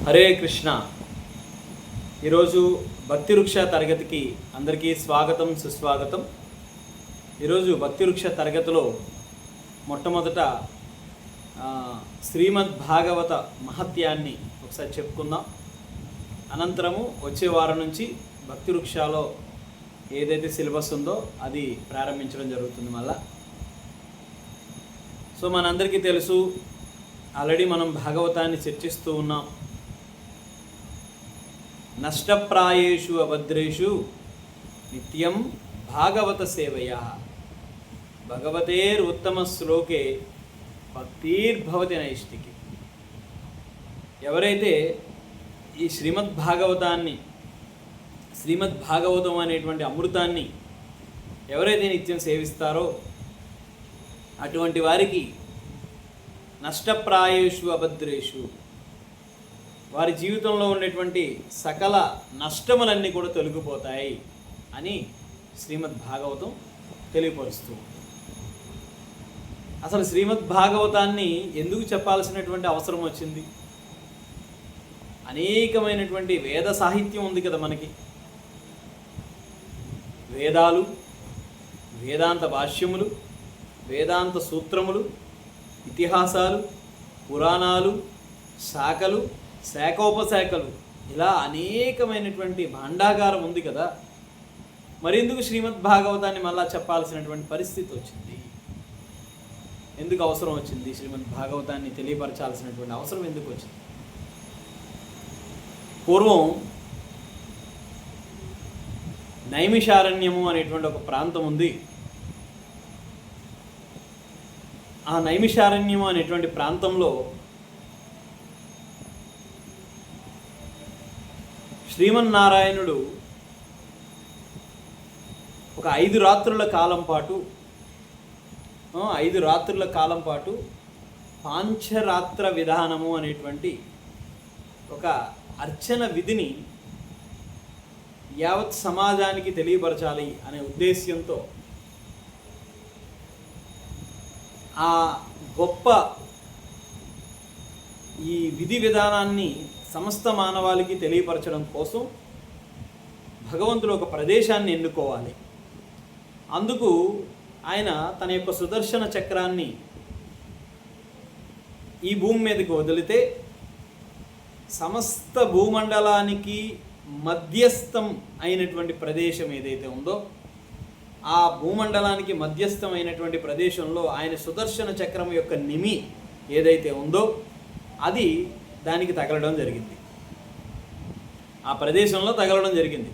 హరే కృష్ణ. ఈరోజు భక్తి వృక్ష తరగతికి అందరికీ స్వాగతం, సుస్వాగతం. ఈరోజు భక్తి వృక్ష తరగతిలో మొట్టమొదట శ్రీమద్ భాగవత మహత్యాన్ని ఒకసారి చెప్పుకుందాం. అనంతరము వచ్చే వారం నుంచి భక్తి వృక్షలో ఏదైతే సిలబస్ ఉందో అది ప్రారంభించడం జరుగుతుంది మళ్ళా. సో మనందరికీ తెలుసు, ఆల్రెడీ మనం భాగవతాన్ని చర్చిస్తూ ఉన్నాం. నష్టప్రాయేషు అభద్రేషు నిత్యం భాగవత సేవయా భగవతేరుత్తమ శ్లోకే భక్తిర్భవతి నైష్టికి. ఎవరైతే ఈ శ్రీమద్ భాగవతం అనేటువంటి అమృతాన్ని ఎవరైతే నిత్యం సేవిస్తారో అటువంటి వారికి నష్టప్రాయేషు అభద్రేషు వారి జీవితంలో ఉండేటువంటి సకల నష్టములన్నీ కూడా తొలగిపోతాయి అని శ్రీమద్ భాగవతం తెలియపరుస్తూ. అసలు శ్రీమద్ భాగవతాన్ని ఎందుకు చెప్పాల్సినటువంటి అవసరం వచ్చింది? అనేకమైనటువంటి వేద సాహిత్యం ఉంది కదా మనకి. వేదాలు, వేదాంత భాష్యములు, వేదాంత సూత్రములు, ఇతిహాసాలు, పురాణాలు, శాఖలు, శాఖోపశాఖలు, ఇలా అనేకమైనటువంటి భాండాగారం ఉంది కదా. మరెందుకు శ్రీమద్ భాగవతాన్ని మళ్ళా చెప్పాల్సినటువంటి పరిస్థితి వచ్చింది? ఎందుకు అవసరం వచ్చింది? శ్రీమద్ భాగవతాన్ని తెలియపరచాల్సినటువంటి అవసరం ఎందుకు వచ్చింది? పూర్వం నైమిషారణ్యము అనేటువంటి ఒక ప్రాంతం ఉంది. ఆ నైమిషారణ్యము అనేటువంటి ప్రాంతంలో శ్రీమన్నారాయణుడు ఒక 5 రాత్రుల కాలం పాటు పాంచరాత్ర విధానము అనేటువంటి ఒక అర్చన విధిని యావత్ సమాజానికి తెలియపరచాలి అనే ఉద్దేశ్యంతో ఆ గొప్ప ఈ విధి విధానాన్ని సమస్త మానవాళికి తెలియపరచడం కోసం భగవంతుడు ఒక ప్రదేశాన్ని ఎన్నుకోవాలి. అందుకు ఆయన తన యొక్క సుదర్శన చక్రాన్ని ఈ భూమి మీదకి వదిలితే సమస్త భూమండలానికి మధ్యస్థం అయినటువంటి ప్రదేశం ఏదైతే ఉందో ఆ భూమండలానికి మధ్యస్థం అయినటువంటి ప్రదేశంలో ఆయన సుదర్శన చక్రం యొక్క నిమి ఏదైతే ఉందో అది దానికి తగలడం జరిగింది. ఆ ప్రదేశంలో తగలడం జరిగింది.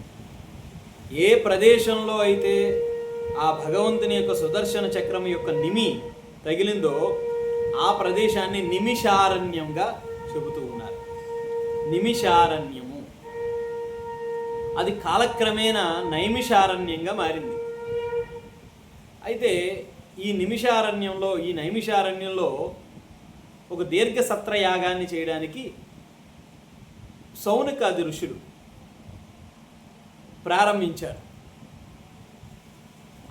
ఏ ప్రదేశంలో అయితే ఆ భగవంతుని యొక్క సుదర్శన చక్రం యొక్క నిమి తగిలిందో ఆ ప్రదేశాన్ని నిమిషారణ్యంగా చెబుతూ ఉన్నారు. నిమిషారణ్యము అది కాలక్రమేణా నైమిషారణ్యంగా మారింది. అయితే ఈ నైమిషారణ్యంలో ఒక దీర్ఘ సత్రయాగాన్ని చేయడానికి సౌనకాది ఋషులు ప్రారంభించారు.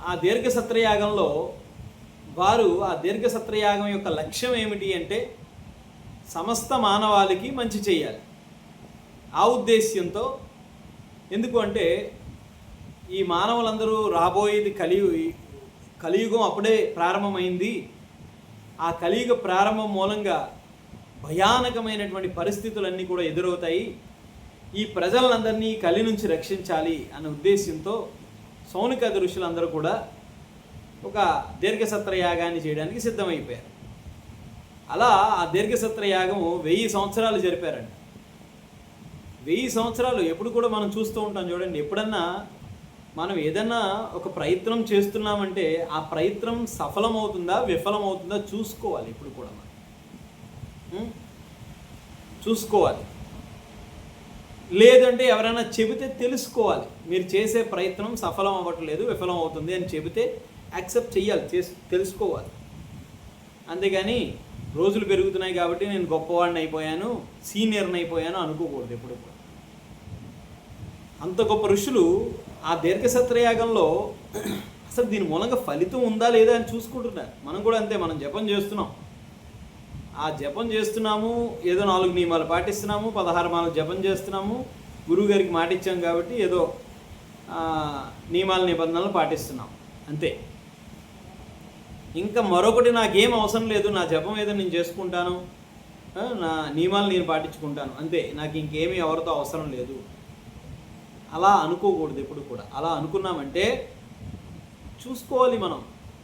ఆ దీర్ఘ సత్రయాగంలో వారు ఆ దీర్ఘ సత్రయాగం యొక్క లక్ష్యం ఏమిటి అంటే సమస్త మానవాళికి మంచి చేయాలి. ఆ ఉద్దేశ్యంతో, ఎందుకు అంటే ఈ మానవులందరూ రాబోయేది కలియుగం అప్పుడే ప్రారంభమైంది. ఆ కలియుగ ప్రారంభం మూలంగా భయానకమైనటువంటి పరిస్థితులన్నీ కూడా ఎదురవుతాయి. ఈ ప్రజలందరినీ కలి నుంచి రక్షించాలి అనే ఉద్దేశంతో సౌనకాది ఋషులందరూ కూడా ఒక దీర్ఘసత్రయాగాన్ని చేయడానికి సిద్ధమైపోయారు. అలా ఆ దీర్ఘసత్రయాగము 1000 సంవత్సరాలు జరిపారండి. 1000 సంవత్సరాలు ఎప్పుడు కూడా మనం చూస్తూ ఉంటాం చూడండి. ఎప్పుడన్నా మనం ఏదన్నా ఒక ప్రయత్నం చేస్తున్నామంటే ఆ ప్రయత్నం సఫలమవుతుందా విఫలమవుతుందా చూసుకోవాలి. ఇప్పుడు కూడా మనం చూసుకోవాలి. లేదంటే ఎవరైనా చెబితే తెలుసుకోవాలి. మీరు చేసే ప్రయత్నం సఫలం అవ్వట్లేదు, విఫలం అవుతుంది అని చెబితే యాక్సెప్ట్ చేయాలి, తెలుసుకోవాలి. అంతేగాని రోజులు పెరుగుతున్నాయి కాబట్టి నేను గొప్పవాడిని అయిపోయాను, సీనియర్ని అయిపోయాను అనుకోకూడదు ఎప్పుడు కూడా. అంత గొప్ప ఋషులు ఆ దీర్ఘసత్రయాగంలో అసలు దీని మూలంగా ఫలితం ఉందా లేదా అని చూసుకుంటున్నారు. మనం కూడా అంతే, మనం జపం చేస్తున్నాం. ఆ జపం చేస్తున్నాము, ఏదో 4 నియమాలు పాటిస్తున్నాము, 16 మాలలు జపం చేస్తున్నాము, గురువు గారికి మాట ఇచ్చాం కాబట్టి ఏదో నియమాల నిబంధనలు పాటిస్తున్నాం అంతే. ఇంకా మరొకటి నాకేం అవసరం లేదు, నా జపం ఏదో నేను చేసుకుంటాను, నా నియమాలు నేను పాటించుకుంటాను అంతే, నాకు ఇంకేమీ ఎవరితో అవసరం లేదు, అలా అనుకోకూడదు ఎప్పుడు కూడా. అలా అనుకున్నామంటే చూసుకోవాలి మనం,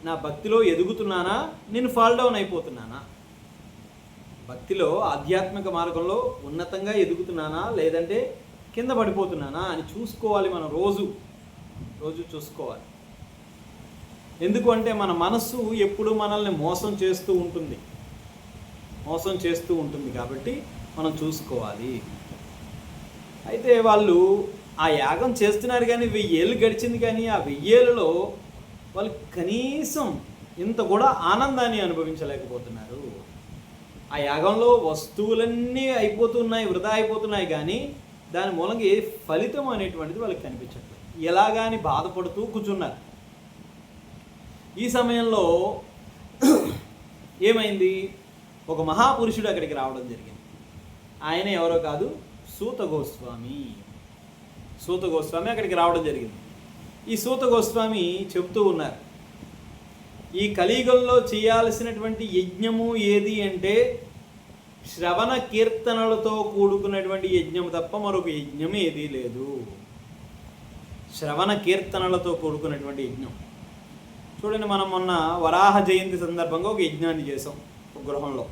నా భక్తిలో ఎదుగుతున్నానా, నేను ఫాల్ డౌన్ అయిపోతున్నానా, భక్తిలో ఆధ్యాత్మిక మార్గంలో ఉన్నతంగా ఎదుగుతున్నానా లేదంటే కింద పడిపోతున్నానా అని చూసుకోవాలి మనం, రోజు చూసుకోవాలి. ఎందుకు అంటే మన మనస్సు ఎప్పుడు మనల్ని మోసం చేస్తూ ఉంటుంది కాబట్టి మనం చూసుకోవాలి. అయితే వాళ్ళు ఆ యాగం చేస్తున్నారు కానీ 1000 ఏళ్ళు గడిచింది, కానీ ఆ 1000 ఏళ్ళలో వాళ్ళు కనీసం ఇంత కూడా ఆనందాన్ని అనుభవించలేకపోతున్నారు. ఆ యాగంలో వస్తువులన్నీ అయిపోతున్నాయి, వృధా అయిపోతున్నాయి, కానీ దాని మూలంగా ఏ ఫలితం అనేటువంటిది వాళ్ళకి కనిపించట్లేదు. ఎలాగాని బాధపడుతూ కూర్చున్నారు. ఈ సమయంలో ఏమైంది, ఒక మహాపురుషుడు అక్కడికి రావడం జరిగింది. ఆయన ఎవరో కాదు, సూత గోస్వామి అక్కడికి రావడం జరిగింది. ఈ సూత గోస్వామి చెప్తూ ఉన్నారు, ఈ కలియుగంలో చేయాల్సినటువంటి యజ్ఞము ఏది అంటే శ్రవణ కీర్తనలతో కూడుకున్నటువంటి యజ్ఞం తప్ప మరొక యజ్ఞం ఏదీ లేదు. శ్రవణ కీర్తనలతో కూడుకున్నటువంటి యజ్ఞం. చూడండి, మనం మొన్న వరాహ జయంతి సందర్భంగా ఒక యజ్ఞాన్ని చేసాం ఒక గృహంలో,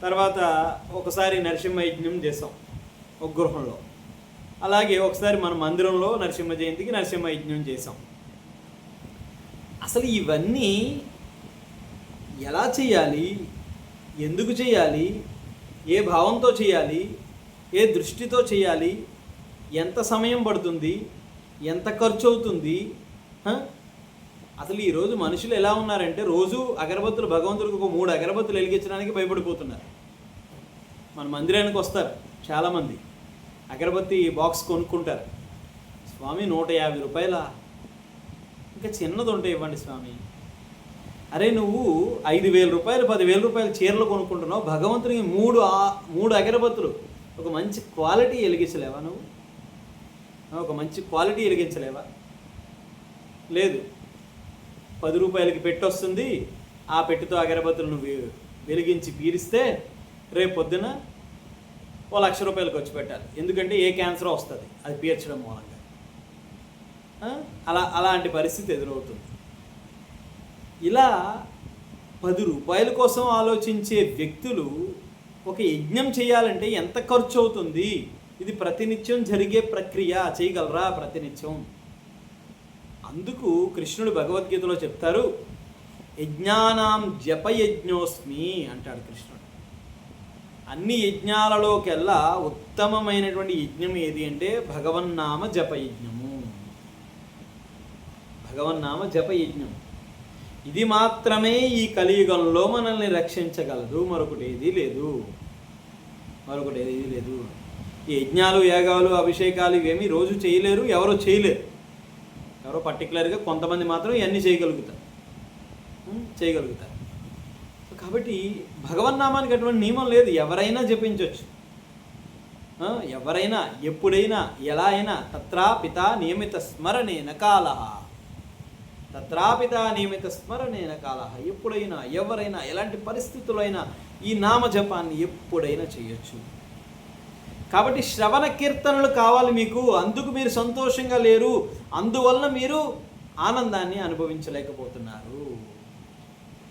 తర్వాత ఒకసారి నరసింహ యజ్ఞం చేసాం ఒక గృహంలో, అలాగే ఒకసారి మన మందిరంలో నరసింహ జయంతికి నరసింహ యజ్ఞం చేసాం. అసలు ఇవన్నీ ఎలా చేయాలి, ఎందుకు చేయాలి, ఏ భావంతో చేయాలి, ఏ దృష్టితో చేయాలి, ఎంత సమయం పడుతుంది, ఎంత ఖర్చు అవుతుంది, అసలు ఈరోజు మనుషులు ఎలా ఉన్నారంటే రోజు అగరబత్తులు, భగవంతుడికి ఒక 3 అగరబత్తులు వెలిగించడానికి భయపడిపోతున్నారు. మన మందిరానికి వస్తారు చాలామంది, అగరబత్తి బాక్స్ కొనుక్కుంటారు. స్వామి 150 రూపాయలా, ఇంకా చిన్నది ఉంటే ఇవ్వండి స్వామి. అరే నువ్వు 5,000 రూపాయలు 10,000 రూపాయలు చీరలు కొనుక్కుంటున్నావు, భగవంతునికి 3 అగరబత్తులు ఒక మంచి క్వాలిటీ వెలిగించలేవా నువ్వు? ఒక మంచి క్వాలిటీ వెలిగించలేవా? లేదు, 10 రూపాయలకి పెట్టి వస్తుంది, ఆ పెట్టితో అగరబత్తులు నువ్వు వెలిగించి పీరిస్తే రేపు పొద్దున 1,00,000 రూపాయలు ఖర్చు పెట్టాలి. ఎందుకంటే ఏ క్యాన్సర్ వస్తుంది అది పీర్చడం మూలంగా. అలాంటి పరిస్థితి ఎదురవుతుంది. ఇలా 10 రూపాయల కోసం ఆలోచించే వ్యక్తులు ఒక యజ్ఞం చేయాలంటే ఎంత ఖర్చు అవుతుంది, ఇది ప్రతినిత్యం జరిగే ప్రక్రియ, చేయగలరా ప్రతినిత్యం? అందుకు కృష్ణుడు భగవద్గీతలో చెప్తారు, యజ్ఞానాం జపయజ్ఞోస్మి అంటాడు కృష్ణుడు. అన్ని యజ్ఞాలలోకెల్లా ఉత్తమమైనటువంటి యజ్ఞం ఏది అంటే భగవన్నామ జపయజ్ఞము. భగవన్నామ జపయజ్ఞం ఇది మాత్రమే ఈ కలియుగంలో మనల్ని రక్షించగలదు, మరొకటి ఏదీ లేదు. ఈ యజ్ఞాలు, యాగాలు, అభిషేకాలు ఇవేమీ రోజు చేయలేరు, ఎవరో చేయలేరు. ఎవరో పర్టికులర్గా కొంతమంది మాత్రం ఇవన్నీ చేయగలుగుతారు. కాబట్టి భగవన్నామానికి అటువంటి నియమం లేదు, ఎవరైనా జపించవచ్చు, ఎవరైనా ఎప్పుడైనా ఎలా అయినా. తత్రాపిత నియమిత స్మరణేన కాలః, ఎప్పుడైనా ఎవరైనా ఎలాంటి పరిస్థితుల్లో అయినా ఈ నామజపాన్ని ఎప్పుడైనా చేయొచ్చు. కాబట్టి శ్రవణ కీర్తనలు కావాలి మీకు, అందుకు మీరు సంతోషంగా లేరు, అందువలన మీరు ఆనందాన్ని అనుభవించలేకపోతున్నారు.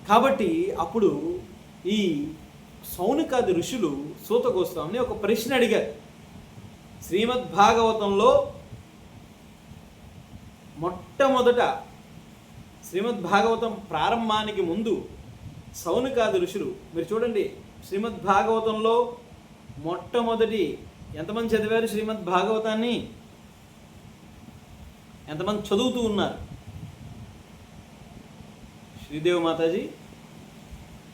కాబట్టి అప్పుడు ఈ సౌనకాది ఋషులు సూత గోస్వామిని ఒక ప్రశ్న అడిగారు. శ్రీమద్భాగవతంలో మొట్టమొదట శ్రీమద్భాగవతం ప్రారంభానికి ముందు సౌనకాది ఋషులు, మీరు చూడండి శ్రీమద్భాగవతంలో మొట్టమొదటి ఎంతమంది చదివారు శ్రీమద్భాగవతాన్ని? ఎంతమంది చదువుతూ ఉన్నారు? శ్రీదేవి మాతాజీ,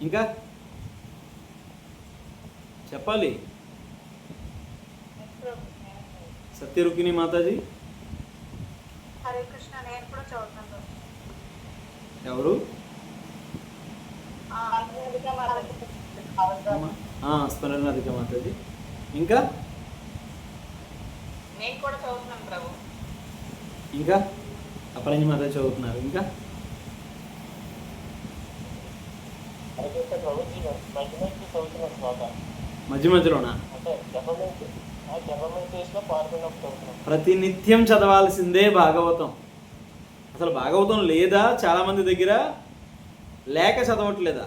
ఇంకా చెప్పాలి. సత్యరుక్మిణి మాతాజీ, ఎవరు? స్మరణాధిక మాతాజీ. ఇంకా నేను కూడా చదువుతున్నాను ప్రభు. ఇంకా అపరంజి మాత చదువుతున్నారు. ఇంకా మధ్య మధ్యలోనా? ప్రతినిత్యం చదవాల్సిందే భాగవతం. అసలు భాగవతం లేదా చాలా మంది దగ్గర, లేక చదవట్లేదా?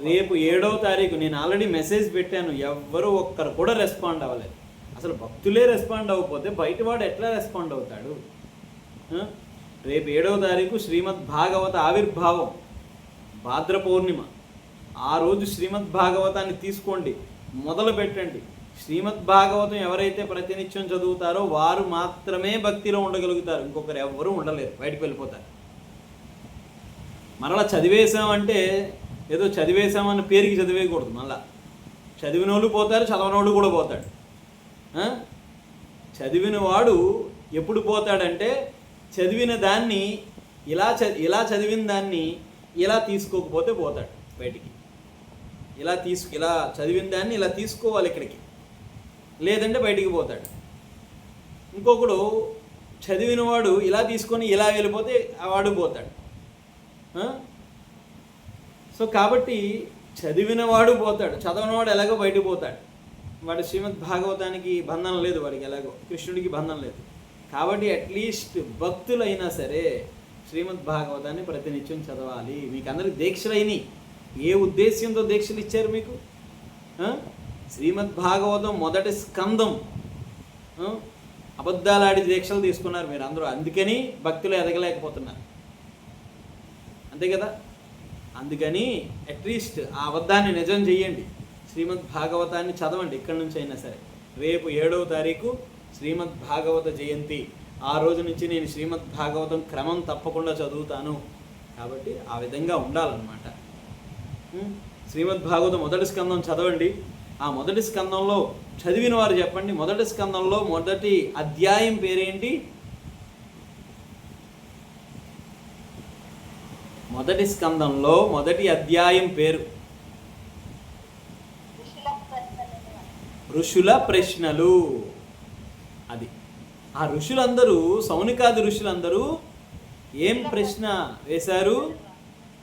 రేపు 7వ తారీఖు నేను ఆల్రెడీ మెసేజ్ పెట్టాను, ఎవ్వరు ఒక్కరు కూడా రెస్పాండ్ అవ్వలేదు. అసలు భక్తులే రెస్పాండ్ అవ్వకపోతే బయటవాడు ఎట్లా రెస్పాండ్ అవుతాడు? రేపు 7వ తారీఖు శ్రీమద్ భాగవత ఆవిర్భావం, భాద్ర పౌర్ణిమ. ఆ రోజు శ్రీమద్ భాగవతాన్ని తీసుకోండి, మొదలు పెట్టండి. శ్రీమద్ భాగవతం ఎవరైతే ప్రతినిత్యం చదువుతారో వారు మాత్రమే భక్తిలో ఉండగలుగుతారు, ఇంకొకరు ఎవ్వరూ ఉండలేరు, బయటకు వెళ్ళిపోతారు. మరలా చదివేశామంటే ఏదో చదివేశామని పేరుకి చదివేయకూడదు. మళ్ళా చదివిన వాళ్ళు పోతారు, చదవనోళ్ళు కూడా పోతాడు. చదివిన వాడు ఎప్పుడు పోతాడంటే చదివిన దాన్ని ఇలా చదివిన దాన్ని ఇలా తీసుకోకపోతే పోతాడు బయటికి. ఇలా చదివిన దాన్ని ఇలా తీసుకోవాలి ఇక్కడికి, లేదంటే బయటికి పోతాడు. ఇంకొకడు చదివిన వాడు ఇలా తీసుకొని ఇలా వెళ్ళిపోతే వాడు పోతాడు. సో కాబట్టి చదివిన వాడు పోతాడు, చదవనివాడు ఎలాగో బయటకు పోతాడు. వాడు శ్రీమద్ భాగవతానికి బంధనం లేదు, వాడికి ఎలాగో కృష్ణుడికి బంధనం లేదు. కాబట్టి అట్లీస్ట్ భక్తులైనా సరే శ్రీమద్ భాగవతాన్ని ప్రతినిత్యం చదవాలి. మీకు అందరికి దీక్షలైనవి. ఏ ఉద్దేశ్యంతో దీక్షలు ఇచ్చారు మీకు? శ్రీమద్ భాగవతం మొదటి స్కందం, అబద్ధాలాడి దీక్షలు తీసుకున్నారు మీరు అందరూ, అందుకని భక్తులు ఎదగలేకపోతున్నారు, అంతే కదా? అందుకని అట్లీస్ట్ ఆ అబద్ధాన్ని నిజం చెయ్యండి, శ్రీమద్ భాగవతాన్ని చదవండి ఎక్కడి నుంచి అయినా సరే. రేపు 7వ తారీఖు శ్రీమద్ భాగవత జయంతి. ఆ రోజు నుంచి నేను శ్రీమద్ భాగవతం క్రమం తప్పకుండా చదువుతాను. కాబట్టి ఆ విధంగా ఉండాలన్నమాట. శ్రీమద్ భాగవతం మొదటి స్కందం చదవండి. ఆ మొదటి స్కందంలో చదివిన వారు చెప్పండి, మొదటి స్కందంలో మొదటి అధ్యాయం పేరేంటి? మొదటి స్కందంలో మొదటి అధ్యాయం పేరు ఋషుల ప్రశ్నలు. అది ఆ ఋషులందరూ, సౌనికాది ఋషులందరూ ఏం ప్రశ్న వేశారు?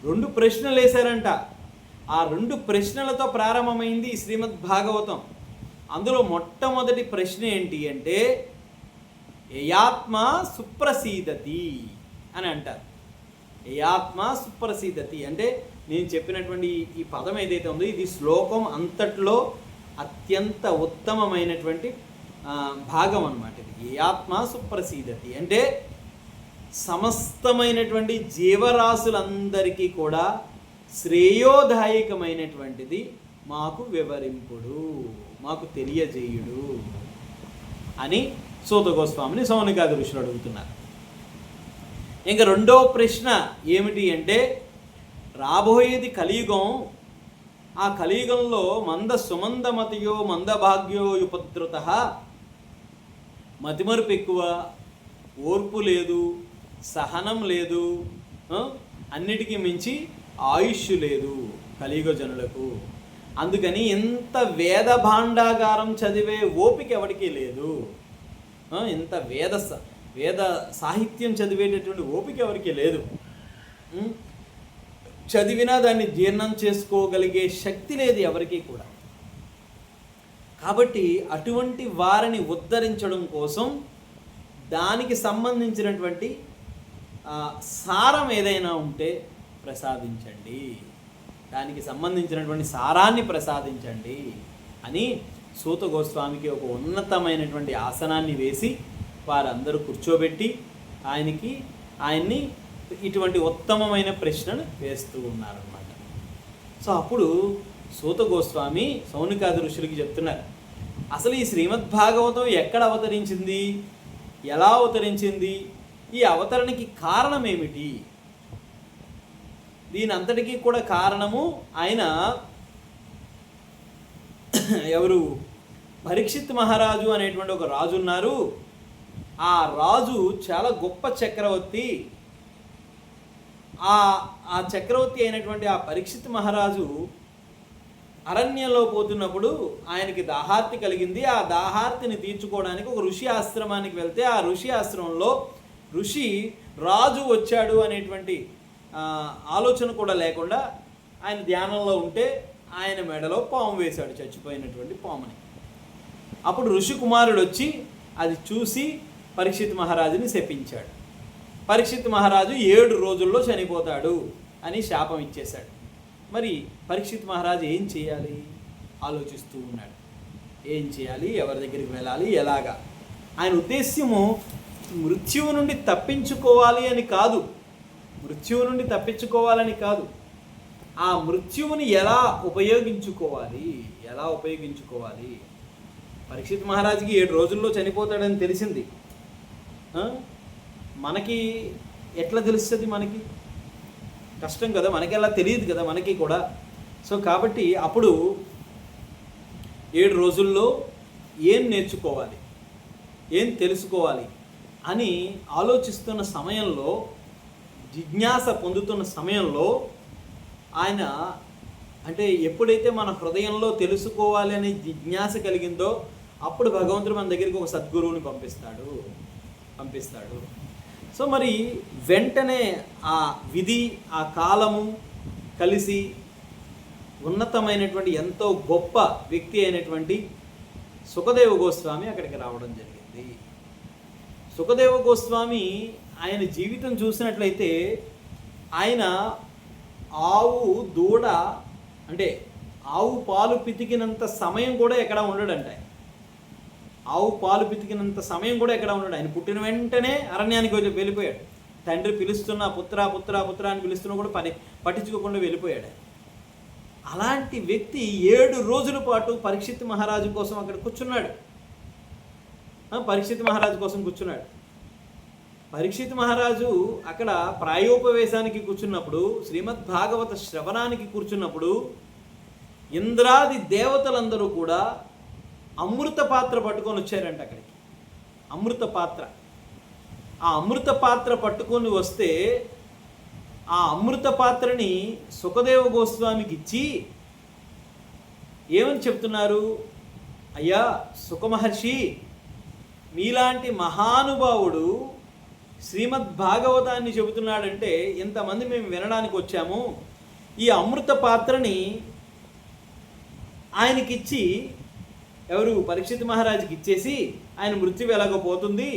2 ప్రశ్నలు వేశారంట. ఆ 2 ప్రశ్నలతో ప్రారంభమైంది ఈ శ్రీమద్ భాగవతం. అందులో మొట్టమొదటి ప్రశ్న ఏంటి అంటే యయాత్మ సుప్రసీదతి అని అంటారు. యయాత్మ సుప్రసీదతి అంటే నేను చెప్పినటువంటి ఈ పదం ఏదైతే ఉందో ఇది శ్లోకం అంతట్లో అత్యంత ఉత్తమమైనటువంటి భాగం అన్నమాట. ఇది యయాత్మ సుప్రసీదతి అంటే సమస్తమైనటువంటి జీవరాశులందరికీ కూడా శ్రేయోదాయకమైనటువంటిది మాకు వివరింపుడు, మాకు తెలియజేయుడు అని సూత గోస్వామిని సౌనకాది ఋషులు అడుగుతున్నారు. ఇంకా 2వ ప్రశ్న ఏమిటి అంటే రాబోయేది కలియుగం. ఆ కలియుగంలో మంద సుమందమతియో మందభాగ్యో ఉపద్రుత, మతిమరుపు ఎక్కువ, ఓర్పు లేదు, సహనం లేదు, అన్నిటికీ మించి ఆయుష్ లేదు కలియుగ జనులకు. అందుకని ఇంత వేద భాండాగారం చదివే ఓపిక ఎవరికీ లేదు. ఇంత వేద సాహిత్యం చదివేటటువంటి ఓపిక ఎవరికి లేదు. చదివినా దాన్ని జీర్ణం చేసుకోగలిగే శక్తి లేదు ఎవరికీ కూడా. కాబట్టి అటువంటి వారిని ఉద్ధరించడం కోసం దానికి సంబంధించినటువంటి సారం ఏదైనా ఉంటే ప్రసాదించండి, దానికి సంబంధించినటువంటి సారాన్ని ప్రసాదించండి అని సూత గోస్వామికి ఒక ఉన్నతమైనటువంటి ఆసనాన్ని వేసి వారందరూ కూర్చోబెట్టి ఆయన్ని ఇటువంటి ఉత్తమమైన ప్రశ్నలు వేస్తూ ఉన్నారన్నమాట. సో అప్పుడు సూత గోస్వామి సౌనికాది ఋషులకి చెప్తున్నారు, అసలు ఈ శ్రీమద్ భాగవతం ఎక్కడ అవతరించింది, ఎలా అవతరించింది, ఈ అవతరణకి కారణం ఏమిటి? దీని అంతటికీ కూడా కారణము ఆయన ఎవరు? పరీక్షిత్ మహారాజు అనేటువంటి ఒక రాజు ఉన్నారు. ఆ రాజు చాలా గొప్ప చక్రవర్తి. ఆ ఆ చక్రవర్తి అయినటువంటి ఆ పరీక్షిత్ మహారాజు అరణ్యంలో పోతున్నప్పుడు ఆయనకి దాహార్తి కలిగింది. ఆ దాహార్తిని తీర్చుకోవడానికి ఒక ఋషి ఆశ్రమానికి వెళ్తే ఆ ఋషి ఆశ్రమంలో ఋషి రాజు వచ్చాడు అనేటువంటి ఆలోచన కూడా లేకుండా ఆయన ధ్యానంలో ఉంటే ఆయన మెడలో పాము వేశాడు, చచ్చిపోయినటువంటి పాముని. అప్పుడు ఋషి కుమారుడు వచ్చి అది చూసి పరీక్షిత్ మహారాజుని శపించాడు. పరీక్షిత్ మహారాజు 7 రోజుల్లో చనిపోతాడు అని శాపం ఇచ్చేశాడు. మరి పరీక్షిత్ మహారాజు ఏం చేయాలి ఆలోచిస్తూ ఉన్నాడు. ఏం చేయాలి, ఎవరి దగ్గరికి వెళ్ళాలి, ఎలాగా. ఆయన ఉద్దేశ్యము మృత్యువు నుండి తప్పించుకోవాలి అని కాదు, మృత్యువు నుండి తప్పించుకోవాలని కాదు, ఆ మృత్యువుని ఎలా ఉపయోగించుకోవాలి. పరీక్షిత్ మహారాజుకి 7 రోజుల్లో చనిపోతాడని తెలిసింది. మనకి ఎట్లా తెలుస్తుంది? మనకి కష్టం కదా, మనకి ఎలా తెలియదు కదా మనకి కూడా. సో కాబట్టి అప్పుడు 7 రోజుల్లో ఏం నేర్చుకోవాలి, ఏం తెలుసుకోవాలి అని ఆలోచిస్తున్న సమయంలో, జిజ్ఞాస పొందుతున్న సమయంలో ఆయన అంటే ఎప్పుడైతే మన హృదయంలో తెలుసుకోవాలి అనే జిజ్ఞాస కలిగిందో అప్పుడు భగవంతుడు మన దగ్గరికి ఒక సద్గురువుని పంపిస్తాడు. సో మరి వెంటనే ఆ విధి, ఆ కాలము కలిసి ఉన్నతమైనటువంటి ఎంతో గొప్ప వ్యక్తి అయినటువంటి సుఖదేవ గోస్వామి అక్కడికి రావడం జరిగింది. సుఖదేవ గోస్వామి ఆయన జీవితం చూసినట్లయితే ఆయన ఆవు దూడ అంటే ఆవు పాలు పితికినంత సమయం కూడా ఎక్కడ ఉండడంట. ఆవు పాలు పితికినంత సమయం కూడా ఎక్కడ ఉండడు. ఆయన పుట్టిన వెంటనే అరణ్యానికి వెళ్ళిపోయాడు. తండ్రి పిలుస్తున్నా పుత్ర పుత్ర పుత్ర అని పిలుస్తున్నా కూడా పట్టించుకోకుండా వెళ్ళిపోయాడు. అలాంటి వ్యక్తి 7 రోజుల పాటు పరీక్షిత్ మహారాజు కోసం అక్కడ కూర్చున్నాడు. పరీక్షిత్ మహారాజు అక్కడ ప్రాయోపవేశానికి కూర్చున్నప్పుడు, శ్రీమద్ భాగవత శ్రవణానికి కూర్చున్నప్పుడు ఇంద్రాది దేవతలందరూ కూడా అమృత పాత్ర పట్టుకొని వచ్చారంట అక్కడికి. అమృత పాత్ర, ఆ అమృత పాత్ర పట్టుకొని వస్తే ఆ అమృత పాత్రని సుఖదేవ గోస్వామికి ఇచ్చి ఏమని చెప్తున్నారు? అయ్యా సుఖమహర్షి, మీలాంటి మహానుభావుడు శ్రీమద్ భాగవతాన్ని చెబుతున్నాడంటే ఇంతమంది మేము వినడానికి వచ్చాము. ఈ అమృత పాత్రని ఆయనకిచ్చి, ఎవరు పరీక్షిత్ మహారాజుకి ఇచ్చేసి, ఆయన మృత్యువు ఎలాగోపోతుంది,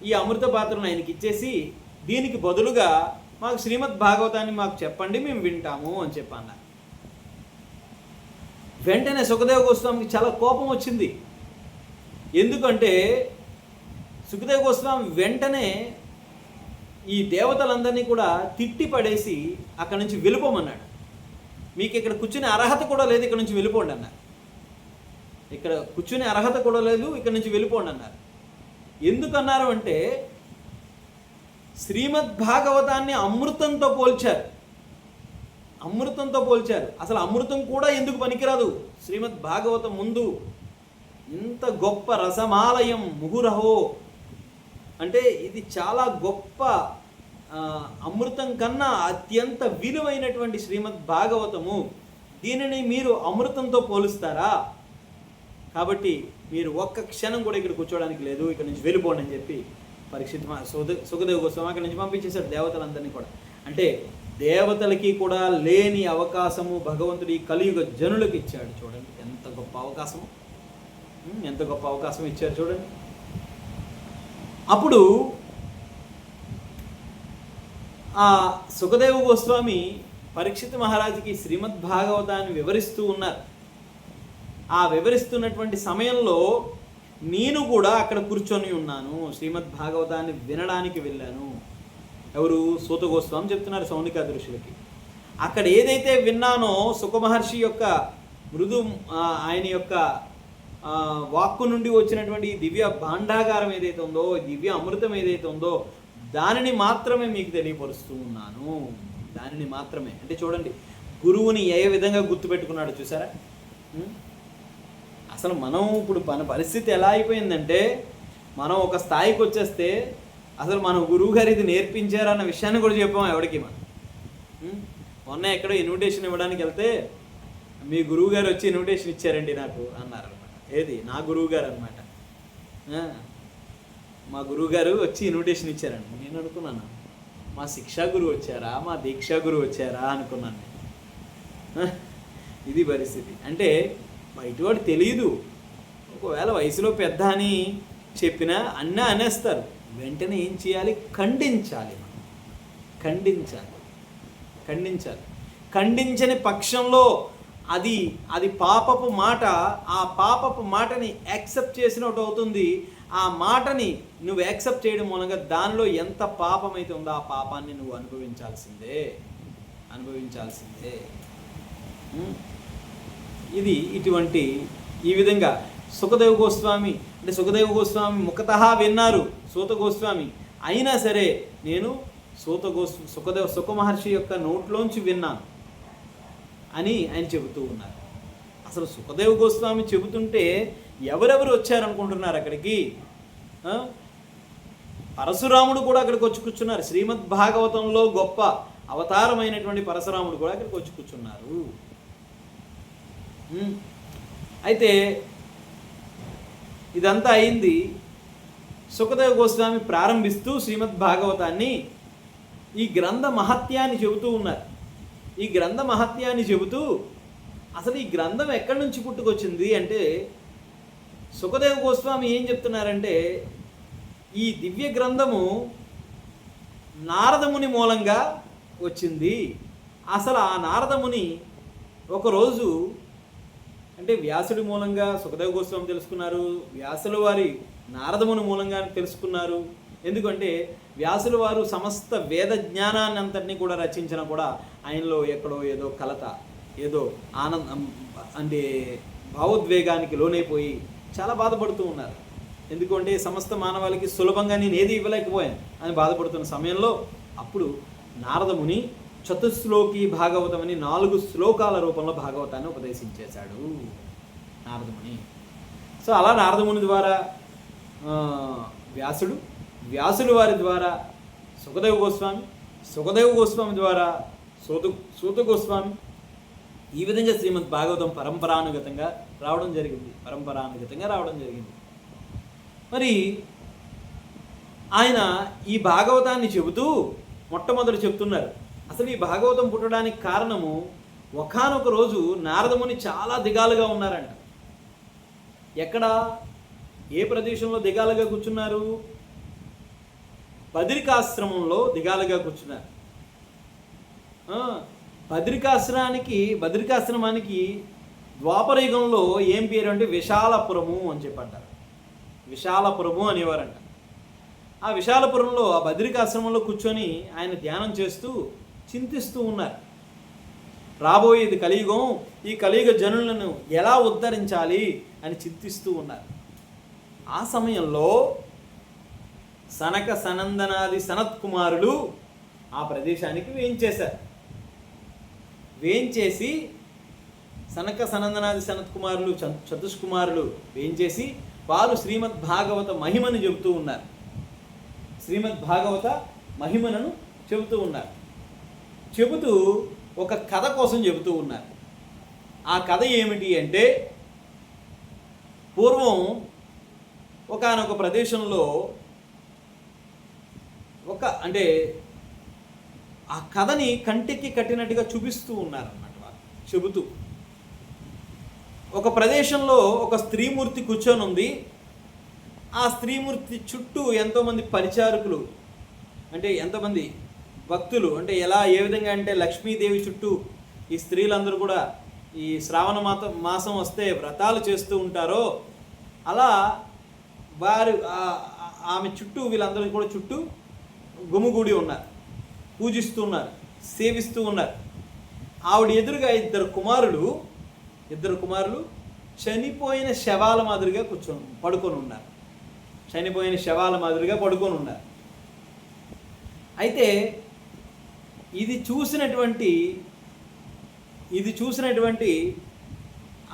ఈ అమృత పాత్రను ఆయనకి ఇచ్చేసి దీనికి బదులుగా మాకు శ్రీమద్ భాగవతాన్ని మాకు చెప్పండి, మేము వింటాము అని చెప్పన్నారు. వెంటనే సుఖదేవ గోస్వామికి చాలా కోపం వచ్చింది. ఎందుకంటే సుఖదేవ గోస్వామి వెంటనే ఈ దేవతలందరినీ కూడా తిట్టి పడేసి అక్కడి నుంచి వెళ్ళిపోమన్నాడు. మీకు ఇక్కడ కూర్చునే అర్హత కూడా లేదు, ఇక్కడ నుంచి వెళ్ళిపోండి అన్నారు. ఇక్కడ కూర్చునే అర్హత కూడా లేదు, ఇక్కడ నుంచి వెళ్ళిపోండి అన్నారు. ఎందుకన్నారు అంటే శ్రీమద్ భాగవతాన్ని అమృతంతో పోల్చారు. అసలు అమృతం కూడా ఎందుకు పనికిరాదు శ్రీమద్ భాగవతం ముందు. ఇంత గొప్ప రసమాలయం ముహురహో అంటే ఇది చాలా గొప్ప అమృతం కన్నా అత్యంత విలువైనటువంటి శ్రీమద్ భాగవతము. దీనిని మీరు అమృతంతో పోలుస్తారా? కాబట్టి మీరు ఒక్క క్షణం కూడా ఇక్కడ కూర్చోవడానికి లేదు, ఇక్కడ నుంచి వెళ్ళిపోండి అని చెప్పి పరీక్షిత్ సుఖదేవ గోస్వామి అక్కడి నుంచి పంపించేశాడు దేవతలందరినీ కూడా. అంటే దేవతలకి కూడా లేని అవకాశము భగవంతుడు ఈ కలియుగ జనులకు ఇచ్చాడు. చూడండి ఎంత గొప్ప అవకాశము, ఎంత గొప్ప అవకాశం ఇచ్చారు చూడండి. అప్పుడు ఆ సుఖదేవ గోస్వామి పరీక్షిత్ మహారాజుకి శ్రీమద్ భాగవతాన్ని వివరిస్తూ ఉన్నారు. ఆ వివరిస్తున్నటువంటి సమయంలో నేను కూడా అక్కడ కూర్చొని ఉన్నాను, శ్రీమద్ భాగవతాన్ని వినడానికి వెళ్ళాను. ఎవరు? సూత గోస్వామి చెప్తున్నారు సౌనికాది ఋషులకి. అక్కడ ఏదైతే విన్నానో సుఖమహర్షి యొక్క ఆయన యొక్క వాక్కు నుండి వచ్చినటువంటి దివ్య భాండాగారం ఏదైతే ఉందో, దివ్య అమృతం ఏదైతే ఉందో దానిని మాత్రమే మీకు తెలియపరుస్తూ ఉన్నాను. దానిని మాత్రమే. అంటే చూడండి గురువుని ఏ విధంగా గుర్తుపెట్టుకున్నాడు చూసారా. అసలు మనం ఇప్పుడు మన పరిస్థితి ఎలా అయిపోయిందంటే, మనం ఒక స్థాయికి వచ్చేస్తే అసలు మన గురువు గారు ఇది నేర్పించారన్న విషయాన్ని కూడా చెప్పాము ఎవరికి. మనం మొన్న ఎక్కడో ఇన్విటేషన్ ఇవ్వడానికి వెళ్తే మీ గురువు గారు వచ్చి ఇన్విటేషన్ ఇచ్చారండి నాకు అన్నారు అనమాట. ఏది? నా గురువు గారు అనమాట. మా గురువు గారు వచ్చి ఇన్విటేషన్ ఇచ్చారండి. నేను అనుకున్నాను మా శిక్షా గురువు వచ్చారా, మా దీక్షా గురువు వచ్చారా అనుకున్నాను. ఇది పరిస్థితి. అంటే బయటవాడు తెలియదు. ఒకవేళ వయసులో పెద్ద అని చెప్పినా అన్నీ అనేస్తారు. వెంటనే ఏం చేయాలి? ఖండించాలి. ఖండించాలి. ఖండించని పక్షంలో అది పాపపు మాట. ఆ పాపపు మాటని యాక్సెప్ట్ చేసినట్టు అవుతుంది. ఆ మాటని నువ్వు యాక్సెప్ట్ చేయడం మూలంగా దానిలో ఎంత పాపం అయితే ఉందో ఆ పాపాన్ని నువ్వు అనుభవించాల్సిందే. ఇది ఇటువంటి ఈ విధంగా సుఖదేవ గోస్వామి ముఖతః విన్నారు సూత గోస్వామి. అయినా సరే నేను సుఖ మహర్షి యొక్క నోట్లోంచి విన్నాను అని ఆయన చెబుతూ ఉన్నారు. అసలు సుఖదేవ గోస్వామి చెబుతుంటే ఎవరెవరు వచ్చారనుకుంటున్నారు అక్కడికి? పరశురాముడు కూడా అక్కడికి వచ్చి కూర్చున్నారు. శ్రీమద్ భాగవతంలో గొప్ప అవతారమైనటువంటి పరశురాముడు కూడా అక్కడికి వచ్చి కూర్చున్నారు. అయితే ఇదంతా అయింది. సుఖదేవ గోస్వామి ప్రారంభిస్తూ శ్రీమద్ భాగవతాన్ని ఈ గ్రంథ మహత్యాన్ని చెబుతూ ఉన్నారు. ఈ గ్రంథ మహత్యాన్ని చెబుతూ అసలు ఈ గ్రంథం ఎక్కడి నుంచి పుట్టుకొచ్చింది అంటే సుఖదేవ గోస్వామి ఏం చెప్తున్నారంటే ఈ దివ్య గ్రంథము నారదముని మూలంగా వచ్చింది. అసలు ఆ నారదముని ఒకరోజు అంటే వ్యాసుడి మూలంగా సుఖదేవ గోస్వామి తెలుసుకున్నారు. వ్యాసుల వారి నారదముని మూలంగా తెలుసుకున్నారు. ఎందుకంటే వ్యాసుల వారు సమస్త వేద జ్ఞానాన్ని అంతటినీ కూడా రచించినా కూడా ఆయనలో ఎక్కడో ఏదో కలత, ఏదో ఆనందం అంటే భావోద్వేగానికి లోనైపోయి చాలా బాధపడుతూ ఉన్నారు. ఎందుకంటే సమస్త మానవాళికి సులభంగా నేను ఏది ఇవ్వలేకపోయాను అని బాధపడుతున్న సమయంలో అప్పుడు నారదముని చతుశ్లోకి భాగవతం అని 4 శ్లోకాల రూపంలో భాగవతాన్ని ఉపదేశించేశాడు నారదముని. సో అలా నారదముని ద్వారా వ్యాసుల వారి ద్వారా సుఖదేవ గోస్వామి ద్వారా సూత గోస్వామి, ఈ విధంగా శ్రీమద్ భాగవతం పరంపరానుగతంగా రావడం జరిగింది. మరి ఆయన ఈ భాగవతాన్ని చెబుతూ మొట్టమొదటి చెప్తున్నారు. అసలు ఈ భాగవతం పుట్టడానికి కారణము ఒకానొక రోజు నారదముని చాలా దిగాలుగా ఉన్నారంట. ఎక్కడ, ఏ ప్రదేశంలో దిగాలుగా కూర్చున్నారు? బద్రికాశ్రమంలో దిగాలుగా కూర్చున్నారు. బద్రికాశ్రమానికి ద్వాపరయుగంలో ఏం పేరు అంటే విశాలపురము అని చెప్పంటారు. విశాలపురము అనేవారంట. ఆ విశాలపురంలో ఆ బద్రికాశ్రమంలో కూర్చొని ఆయన ధ్యానం చేస్తూ చింతిస్తూ ఉన్నారు. రాబోయేది కలియుగం, ఈ కలియుగ జనులను ఎలా ఉద్ధరించాలి అని చింతిస్తూ ఉన్నారు. ఆ సమయంలో సనక సనందనాది సనత్కుమారులు ఆ ప్రదేశానికి వేంచేసి సనక సనందనాది సనత్కుమారులు చతుష్కుమారులు వేంచేసి వారు శ్రీమద్ భాగవత మహిమను చెబుతూ ఉన్నారు. చెబుతూ ఒక కథ కోసం చెబుతూ ఉన్నారు. ఆ కథ ఏమిటి అంటే పూర్వం ఒకానొక ప్రదేశంలో అంటే ఆ కథని కంటికి కట్టినట్టుగా చూపిస్తూ ఉన్నారన్నమాట. వారు చెబుతూ ఒక ప్రదేశంలో ఒక స్త్రీమూర్తి కూర్చొని ఉంది. ఆ స్త్రీమూర్తి చుట్టూ ఎంతోమంది పరిచారకులు, అంటే ఎంతోమంది భక్తులు, అంటే ఏ విధంగా అంటే లక్ష్మీదేవి చుట్టూ ఈ స్త్రీలందరూ కూడా ఈ శ్రావణ మాసం వస్తే వ్రతాలు చేస్తూ ఉంటారో అలా వారు ఆమె చుట్టూ వీళ్ళందరూ కూడా చుట్టూ గుమిగూడి ఉన్నారు, పూజిస్తూ ఉన్నారు, సేవిస్తూ ఉన్నారు. ఆవిడ ఎదురుగా ఇద్దరు కుమారులు చనిపోయిన శవాల మాదిరిగా పడుకొని ఉన్నారు. అయితే ఇది చూసినటువంటి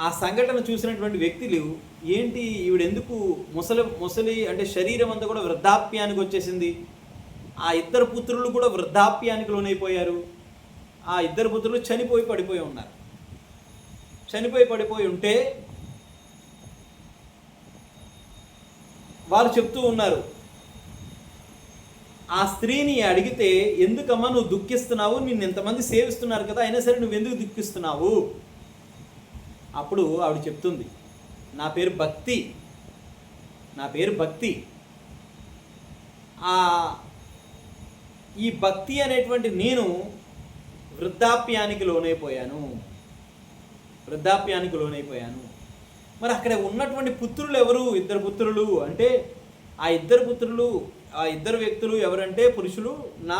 ఆ సంఘటన చూసినటువంటి వ్యక్తులు ఏంటి ఈవిడెందుకు ముసలి అంటే శరీరం అంతా కూడా వృద్ధాప్యానికి వచ్చేసింది, ఆ ఇద్దరు పుత్రులు కూడా వృద్ధాప్యానికి లోనైపోయారు, ఆ ఇద్దరు పుత్రులు చనిపోయి పడిపోయి ఉన్నారు. చనిపోయి పడిపోయి ఉంటే వారు చెప్తూ ఉన్నారు, ఆ స్త్రీని అడిగితే, ఎందుకమ్మా నువ్వు దుఃఖిస్తున్నావు, నిన్ను ఎంతమంది సేవిస్తున్నారు కదా, అయినా సరే నువ్వు ఎందుకు దుఃఖిస్తున్నావు? అప్పుడు ఆవిడ చెప్తుంది, నా పేరు భక్తి, నా పేరు భక్తి. ఈ భక్తి అనేటువంటి నేను వృద్ధాప్యానికి లోనైపోయాను. మరి అక్కడ ఉన్నటువంటి పుత్రులు ఎవరు? ఇద్దరు పుత్రులు. అంటే ఆ ఇద్దరు వ్యక్తులు ఎవరంటే పురుషులు నా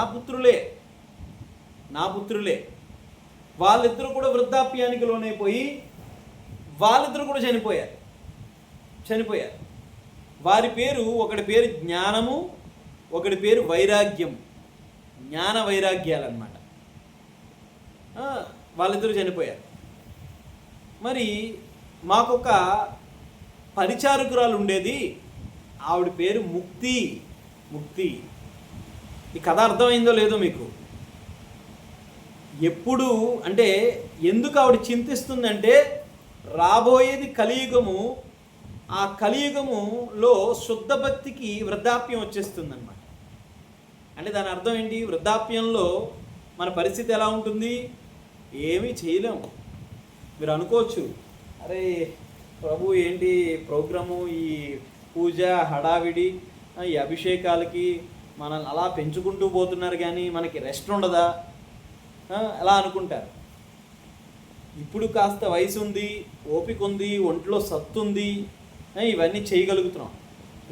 పుత్రులే. వాళ్ళిద్దరూ కూడా వృద్ధాప్యానికి లోనైపోయి వాళ్ళిద్దరూ కూడా చనిపోయారు. వారి పేరు, ఒకటి పేరు జ్ఞానము, ఒకటి పేరు వైరాగ్యం. జ్ఞాన వైరాగ్యాలు అన్నమాట. వాళ్ళిద్దరూ చనిపోయారు. మరి మాకొక పరిచారకురాలు ఉండేది, ఆవిడ పేరు ముక్తి. ఈ కథ అర్థమైందో లేదో మీకు? ఎప్పుడు అంటే ఎందుకు ఆవిడ చింతిస్తుందంటే, రాబోయేది కలియుగము, ఆ కలియుగములో శుద్ధ భక్తికి వృద్ధాప్యం వచ్చేస్తుందన్నమాట. అంటే దాని అర్థం ఏంటి? వృద్ధాప్యంలో మన పరిస్థితి ఎలా ఉంటుంది? ఏమీ చేయలేము. మీరు అనుకోవచ్చు, అరే ప్రభు ఏంటి ప్రోగ్రాము, ఈ పూజ హడావిడి, ఈ అభిషేకాలకి మనల్ని అలా పెంచుకుంటూ పోతున్నారు కానీ మనకి రెస్ట్ ఉండదా అలా అనుకుంటారు. ఇప్పుడు కాస్త వయసు ఉంది, ఓపిక ఉంది, ఒంట్లో సత్తు ఉంది, ఇవన్నీ చేయగలుగుతున్నాం.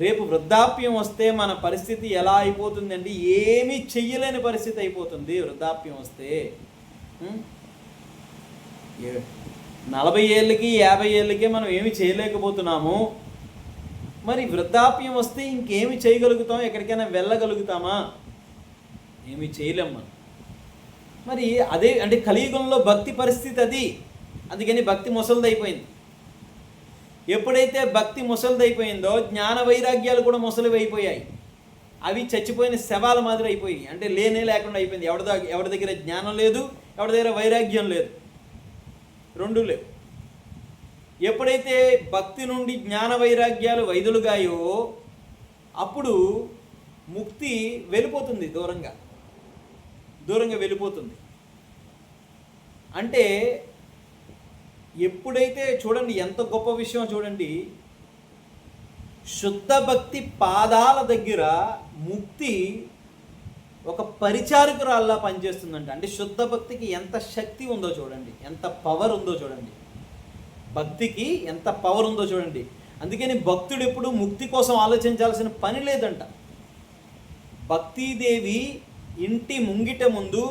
రేపు వృద్ధాప్యం వస్తే మన పరిస్థితి ఎలా అయిపోతుంది అంటే ఏమీ చెయ్యలేని పరిస్థితి అయిపోతుంది. వృద్ధాప్యం వస్తే 40 ఏళ్ళకి 50 ఏళ్ళకే మనం ఏమి చేయలేకపోతున్నాము. మరి వృద్ధాప్యం వస్తే ఇంకేమి చేయగలుగుతాం? ఎక్కడికైనా వెళ్ళగలుగుతామా? ఏమి చేయలేం మనం. మరి అదే అంటే కలియుగంలో భక్తి పరిస్థితి అది. అందుకని భక్తి ముసలిదైపోయింది. ఎప్పుడైతే భక్తి ముసలిదైపోయిందో జ్ఞాన వైరాగ్యాలు కూడా ముసలివైపోయాయి. అవి చచ్చిపోయిన శవాల మాదిరి అయిపోయాయి. అంటే లేనే లేకుండా అయిపోయింది. ఎవరి దగ్గర జ్ఞానం లేదు, ఎవరి దగ్గర వైరాగ్యం లేదు, రెండూ లేవు. ఎప్పుడైతే భక్తి నుండి జ్ఞాన వైరాగ్యాలు వైదొలుగాయో అప్పుడు ముక్తి వెళ్ళిపోతుంది, దూరంగా వెళ్ళిపోతుంది. అంటే ఎప్పుడైతే చూడండి ఎంత గొప్ప విషయం చూడండి, శుద్ధ భక్తి పాదాల దగ్గర ముక్తి ఒక పరిచారకురాల్లా పనిచేస్తుందంట. అంటే శుద్ధ భక్తికి ఎంత శక్తి ఉందో చూడండి, ఎంత పవర్ ఉందో చూడండి, భక్తికి ఎంత పవర్ ఉందో చూడండి. అందుకని భక్తుడు ఎప్పుడు ముక్తి కోసం ఆలోచించాల్సిన పని లేదంట. భక్తీదేవి ఇంటి ముంగిట ముందు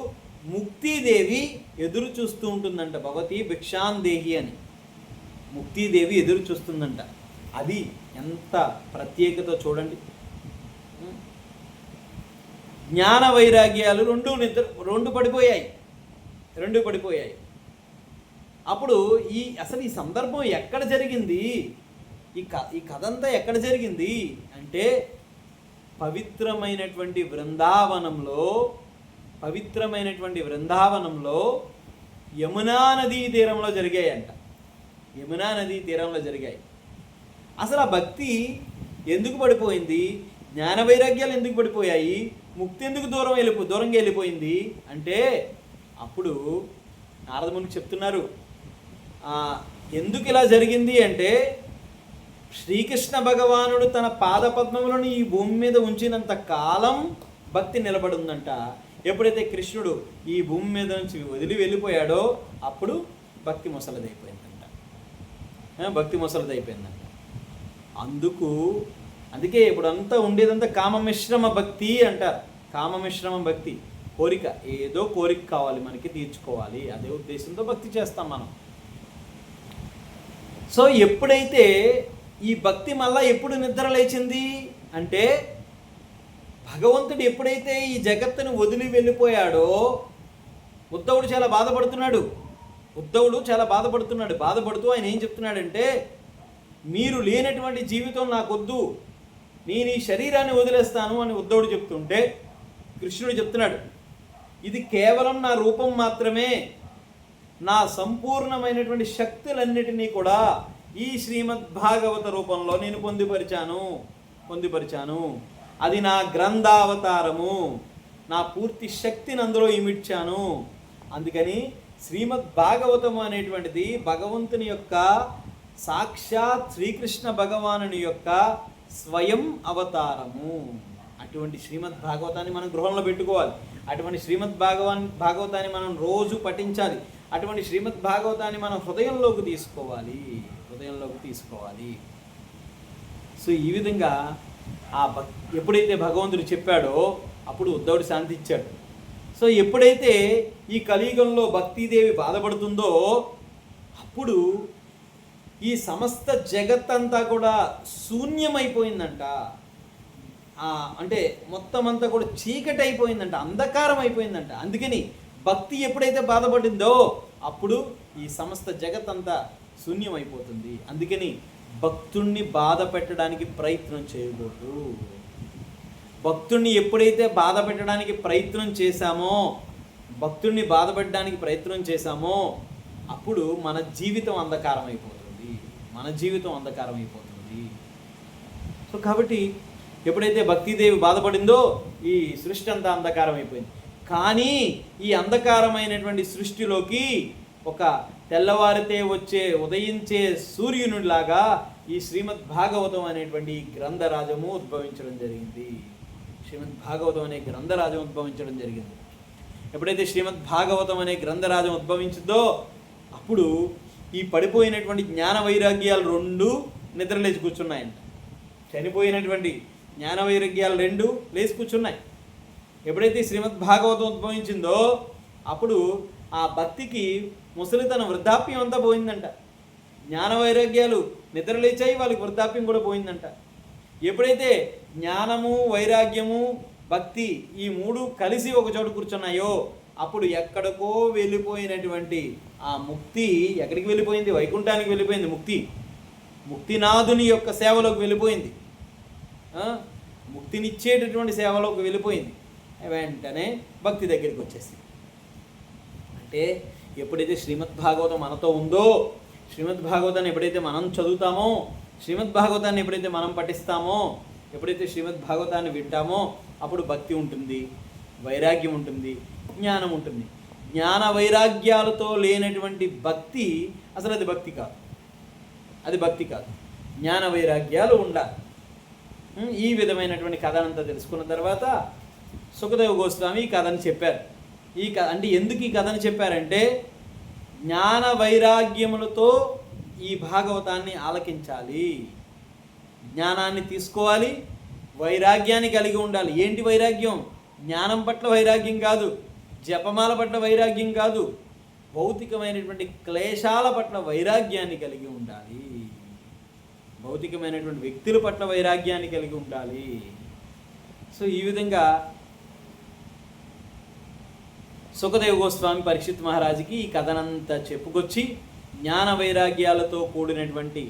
ముక్తీదేవి ఎదురు చూస్తూ ఉంటుందంట. భవతి భిక్షాందేహి అని ముక్తీదేవి ఎదురు చూస్తుందంట. అది ఎంత ప్రత్యేకత చూడండి. జ్ఞాన వైరాగ్యాలు రెండు పడిపోయాయి. అప్పుడు అసలు ఈ సందర్భం ఎక్కడ జరిగింది? ఈ కథ అంతా ఎక్కడ జరిగింది అంటే పవిత్రమైనటువంటి బృందావనంలో యమునా నదీ తీరంలో జరిగాయంట. అసలు ఆ భక్తి ఎందుకు పడిపోయింది? జ్ఞాన వైరాగ్యాలు ఎందుకు పడిపోయాయి? ముక్తి ఎందుకు దూరంగా వెళ్ళిపోయింది అంటే అప్పుడు నారదముని చెప్తున్నారు, ఎందుకు ఇలా జరిగింది అంటే శ్రీకృష్ణ భగవానుడు తన పాదపద్మములను ఈ భూమి మీద ఉంచినంత కాలం భక్తి నిలబడి ఉందంట. ఎప్పుడైతే కృష్ణుడు ఈ భూమి మీద నుంచి వదిలి వెళ్ళిపోయాడో అప్పుడు భక్తి ముసలిదైపోయిందంట. అందుకే ఇప్పుడు అంతా ఉండేదంతా కామమిశ్రమ భక్తి అంటారు. కామమిశ్రమ భక్తి, కోరిక, ఏదో కోరిక కావాలి మనకి, తీర్చుకోవాలి, అదే ఉద్దేశంతో భక్తి చేస్తాం మనం. సో ఎప్పుడైతే ఈ భక్తి మళ్ళా ఎప్పుడు నిద్ర లేచింది అంటే భగవంతుడు ఎప్పుడైతే ఈ జగత్తును వదిలి వెళ్ళిపోయాడో ఉద్ధవుడు చాలా బాధపడుతూ ఆయన ఏం చెప్తున్నాడంటే, మీరు లేనటువంటి జీవితం నాకొద్దు, నేను ఈ శరీరాన్ని వదిలేస్తాను అని ఉద్ధవుడు చెప్తుంటే కృష్ణుడు చెప్తున్నాడు, ఇది కేవలం నా రూపం మాత్రమే. నా సంపూర్ణమైనటువంటి శక్తులన్నిటినీ కూడా ఈ శ్రీమద్భాగవత రూపంలో నేను పొందుపరిచాను. అది నా గ్రంథావతారము. నా పూర్తి శక్తిని అందులో ఇమిడ్చాను. అందుకని శ్రీమద్భాగవతం అనేటువంటిది భగవంతుని యొక్క సాక్షాత్ శ్రీకృష్ణ భగవానుని యొక్క స్వయం అవతారము. అటువంటి శ్రీమద్భాగవతాన్ని మనం గృహంలో పెట్టుకోవాలి. అటువంటి శ్రీమద్భాగవతాన్ని మనం రోజు పఠించాలి. అటువంటి శ్రీమద్భాగవతాన్ని మనం హృదయంలోకి తీసుకోవాలి. సో ఈ విధంగా ఎప్పుడైతే భగవంతుడు చెప్పాడో అప్పుడు ఉద్ధవుడు శాంతి ఇచ్చాడు. సో ఎప్పుడైతే ఈ కలియుగంలో భక్తిదేవి బాధపడుతుందో అప్పుడు ఈ సమస్త జగత్తంతా కూడా శూన్యమైపోయిందంట. అంటే మొత్తం అంతా కూడా చీకటి అయిపోయిందంట, అంధకారం అయిపోయిందంట. అందుకని భక్తి ఎప్పుడైతే బాధపడిందో అప్పుడు ఈ సమస్త జగత్తంతా శూన్యమైపోతుంది. అందుకని భక్తుణ్ణి బాధ పెట్టడానికి ప్రయత్నం చేయకూడదు. భక్తుణ్ణి ఎప్పుడైతే బాధ పెట్టడానికి ప్రయత్నం చేశామో అప్పుడు మన జీవితం అంధకారం అయిపోతుంది. సో కాబట్టి ఎప్పుడైతే భక్తిదేవి బాధపడిందో ఈ సృష్టి అంతా అంధకారం అయిపోయింది. కానీ ఈ అంధకారమైనటువంటి సృష్టిలోకి ఒక తెల్లవారితే ఉదయించే సూర్యునిలాగా ఈ శ్రీమద్భాగవతం అనేటువంటి గ్రంథరాజము ఉద్భవించడం జరిగింది. ఎప్పుడైతే శ్రీమద్భాగవతం అనే గ్రంథరాజం ఉద్భవించిందో అప్పుడు ఈ పడిపోయినటువంటి జ్ఞాన వైరాగ్యాలు రెండు నిద్రలేచి కూర్చున్నాయంట. చనిపోయినటువంటి జ్ఞాన వైరాగ్యాలు రెండు లేచి కూర్చున్నాయి. ఎప్పుడైతే శ్రీమద్భాగవతం ఉద్భవించిందో అప్పుడు ఆ భక్తికి ముసలితనం, వృద్ధాప్యం అంతా పోయిందంట. జ్ఞాన వైరాగ్యాలు నిద్రలేచాయి, వాళ్ళకి వృద్ధాప్యం కూడా పోయిందంట. ఎప్పుడైతే జ్ఞానము, వైరాగ్యము, భక్తి ఈ మూడు కలిసి ఒక చోట కూర్చున్నాయో అప్పుడు ఎక్కడికో వెళ్ళిపోయినటువంటి ఆ ముక్తి ఎక్కడికి వెళ్ళిపోయింది? వైకుంఠానికి వెళ్ళిపోయింది. ముక్తినాథుని యొక్క సేవలోకి వెళ్ళిపోయింది. ముక్తినిచ్చేటటువంటి సేవలోకి వెళ్ళిపోయింది. వెంటనే భక్తి దగ్గరికి వచ్చేసింది. అంటే ఎప్పుడైతే శ్రీమద్భాగవతం మనతో ఉందో, శ్రీమద్భాగవతాన్ని ఎప్పుడైతే మనం చదువుతామో, శ్రీమద్భాగవతాన్ని ఎప్పుడైతే మనం పఠిస్తామో, ఎప్పుడైతే శ్రీమద్భాగవతాన్ని వింటామో అప్పుడు భక్తి ఉంటుంది, వైరాగ్యం ఉంటుంది, జ్ఞానం ఉంటుంది. జ్ఞాన వైరాగ్యాలతో లేనటువంటి భక్తి అసలు అది భక్తి కాదు. జ్ఞాన వైరాగ్యాలు ఉండాలి. ఈ విధమైనటువంటి కథనంతా తెలుసుకున్న తర్వాత సుఖదేవ గోస్వామి ఈ కథను చెప్పారు. అంటే ఎందుకు ఈ కథను చెప్పారంటే జ్ఞాన వైరాగ్యములతో ఈ భాగవతాన్ని ఆలకించాలి, జ్ఞానాన్ని తీసుకోవాలి, వైరాగ్యాన్ని కలిగి ఉండాలి. ఏంటి వైరాగ్యం? జ్ఞానం పట్ల వైరాగ్యం కాదు, జపమాల పట్ల వైరాగ్యం కాదు, భౌతికమైనటువంటి క్లేశాల పట్ల వైరాగ్యాన్ని కలిగి ఉండాలి, భౌతికమైనటువంటి వ్యక్తుల పట్ల వైరాగ్యాన్ని కలిగి ఉండాలి. సో ఈ విధంగా సుఖదేవ గోస్వామి పరీక్షిత్ మహారాజుకి ఈ కథనంతా చెప్పుకొచ్చి జ్ఞాన వైరాగ్యాలతో కూడినటువంటి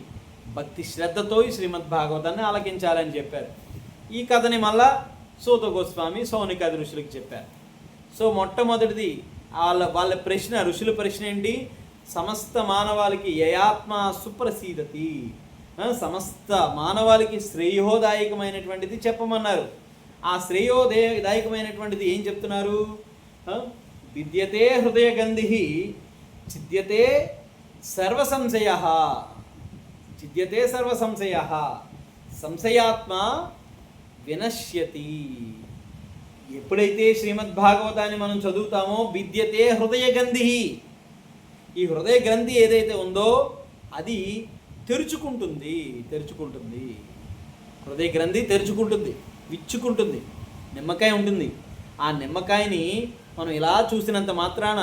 భక్తి శ్రద్ధతో ఈ శ్రీమద్భాగవతాన్ని ఆలకించాలని చెప్పారు. ఈ కథని మళ్ళా సూత గోస్వామి సౌనికాది ఋషులకు చెప్పారు. సో మొట్టమొదటిది వాళ్ళ ప్రశ్న, ఋషుల ప్రశ్న ఏంటి? సమస్త మానవాళికి యయాత్మ సుప్రసీదతి, సమస్త మానవాళికి శ్రేయోదాయకమైనటువంటిది చెప్పమన్నారు. ఆ శ్రేయోదాయకమైనటువంటిది ఏం చెప్తున్నారు? విద్యతే హృదయ గంధి ఛిద్యతే సర్వసంశయ, సంశయాత్మ వినశ్యతి. ఎప్పుడైతే శ్రీమద్భాగవతాన్ని మనం చదువుతామో విద్యతే హృదయ గంధి, ఈ హృదయ గ్రంథి ఏదైతే ఉందో అది తెరుచుకుంటుంది. హృదయ గ్రంథి తెరుచుకుంటుంది, విచ్చుకుంటుంది. నిమ్మకాయ ఉంటుంది, ఆ నిమ్మకాయని మనం ఇలా చూసినంత మాత్రాన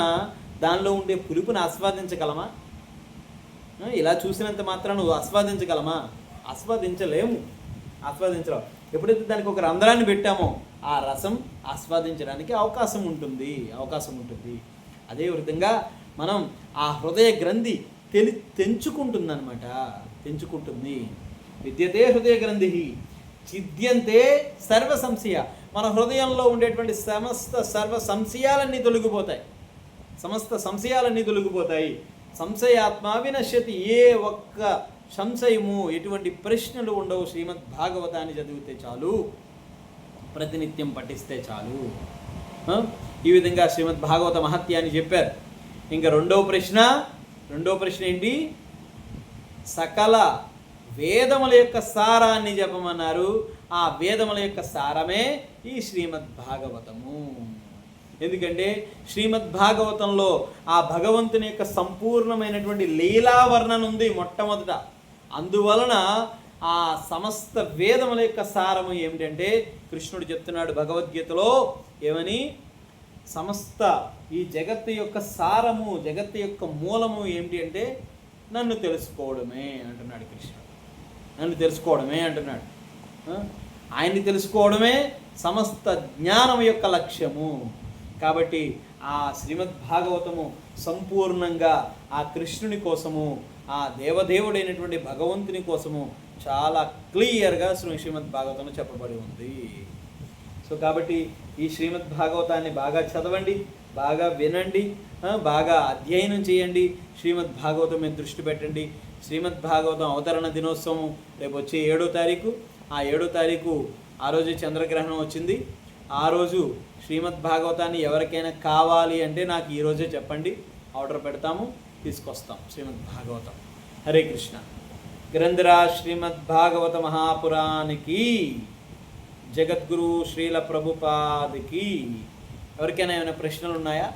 దానిలో ఉండే పులుపుని ఆస్వాదించగలమా? ఇలా చూసినంత మాత్రాన ఆస్వాదించగలమా? ఆస్వాదించలేము. ఎప్పుడైతే దానికి ఒక రంధ్రాన్ని పెట్టామో ఆ రసం ఆస్వాదించడానికి అవకాశం ఉంటుంది. అదే విధంగా మనం ఆ హృదయ గ్రంథి తెంచుకుంటుంది. విద్యతే హృదయ గ్రంథి ఛిద్యంతే సర్వ సంశయ, మన హృదయంలో ఉండేటువంటి సర్వ సంశయాలన్నీ తొలగిపోతాయి. సమస్త సంశయాలన్నీ తొలగిపోతాయి. సంశయాత్మ వినశ్యతి. ఏ ఒక్క సంశయము, ఎటువంటి ప్రశ్నలు ఉండవు. శ్రీమద్ భాగవతాన్ని చదివితే చాలు, ప్రతినిత్యం పఠిస్తే చాలు. ఈ విధంగా శ్రీమద్ భాగవత మహత్యాన్ని చెప్పారు. ఇంకా రెండవ ప్రశ్న ఏంటి? సకల వేదముల యొక్క సారాన్ని చెప్పమన్నారు. ఆ వేదముల యొక్క సారమే ఈ శ్రీమద్ భాగవతము. ఎందుకంటే శ్రీమద్ భాగవతంలో ఆ భగవంతుని యొక్క సంపూర్ణమైనటువంటి లీలావర్ణన ఉంది మొట్టమొదట. అందువలన ఆ సమస్త వేదముల యొక్క సారము ఏమిటంటే, కృష్ణుడు చెప్తున్నాడు భగవద్గీతలో ఏమని, సమస్త ఈ జగత్తు యొక్క సారము, జగత్తు యొక్క మూలము ఏమిటి అంటే నన్ను తెలుసుకోవడమే అంటున్నాడు కృష్ణుడు. నన్ను తెలుసుకోవడమే అంటున్నాడు. ఆయన్ని తెలుసుకోవడమే సమస్త జ్ఞానం యొక్క లక్ష్యము. కాబట్టి ఆ శ్రీమద్ భాగవతము సంపూర్ణంగా ఆ కృష్ణుని కోసము, ఆ దేవదేవుడైనటువంటి భగవంతుని కోసము చాలా క్లియర్గా శ్రీమద్ భాగవతంలో చెప్పబడి ఉంది. సో కాబట్టి ఈ శ్రీమద్ భాగవతాన్ని బాగా చదవండి, బాగా వినండి, బాగా అధ్యయనం చేయండి. శ్రీమద్ భాగవతం మీద దృష్టి పెట్టండి. శ్రీమద్ భాగవతం అవతరణ దినోత్సవం రేపు వచ్చే 7వ తారీఖు. ఆ 7వ తారీఖు ఆ రోజు చంద్రగ్రహణం వచ్చింది. ఆ రోజు శ్రీమద్ భాగవతాన్ని ఎవరికైనా కావాలి అంటే నాకు ఈరోజే చెప్పండి, ఆర్డర్ పెడతాము, తీసుకొస్తాం శ్రీమద్ భాగవతం. హరే కృష్ణ. గ్రంథరాజ్ శ్రీమద్ భాగవత మహాపురానికి, జగద్గురు శ్రీల ప్రభుపాదికి. ఎవరికైనా ఏమైనా ప్రశ్నలు ఉన్నాయా?